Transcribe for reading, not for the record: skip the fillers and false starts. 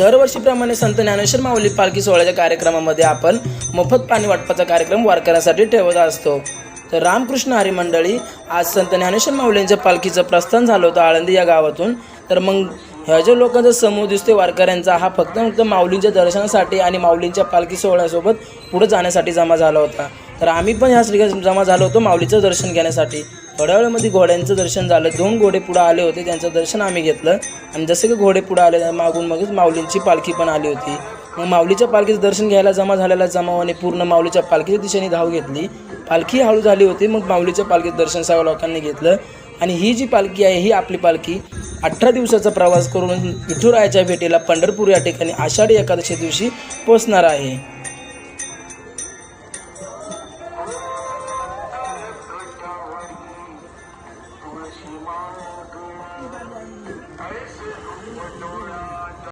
दरवर्षीप्रमाणे संत ज्ञानेश्वर माऊली पालखी सोहळ्याच्या कार्यक्रमामध्ये आपण मोफत पाणी वाटपाचा कार्यक्रम वारकऱ्यांसाठी ठेवत असतो। तर रामकृष्ण हरी मंडळी आज संत ज्ञानेश्वर माऊलींच्या पालखीचं प्रस्थान झालं होतं आळंदी या गावातून। तर मग ह्या ज्या लोकांचा समूह दिसतोय वारकऱ्यांचा हा फक्त माऊलींच्या दर्शनासाठी आणि माऊलींच्या पालखी सोहळ्यासोबत पुढे जाण्यासाठी जमा झाला होता। तर आम्ही पण ह्या सगळ्या जमा झालो होतो माऊलीचं दर्शन घेण्यासाठी। थोड्या वेळामध्ये घोड्यांचं दर्शन झालं, 2 घोडे पुढे आले होते, त्यांचं दर्शन आम्ही घेतलं आणि जसे की घोडे पुढे आले मागून मगच माऊलींची पालखी पण आली होती। मग माऊलीच्या पालखीचं दर्शन घ्यायला जमा झालेला जमावाने पूर्ण माऊलीच्या पालखीच्या दिशेने धाव घेतली। पालखी हळू झाली होती, मग माऊलीच्या पालखीचं दर्शन सगळ्या लोकांनी घेतलं। आणि ही जी पालखी आहे ही आपली पालखी 18 दिवसाचा प्रवास करून विठुरायाच्या भेटीला पंढरपूर या ठिकाणी आषाढी एकादशी दिवशी पोहोचणार आहे।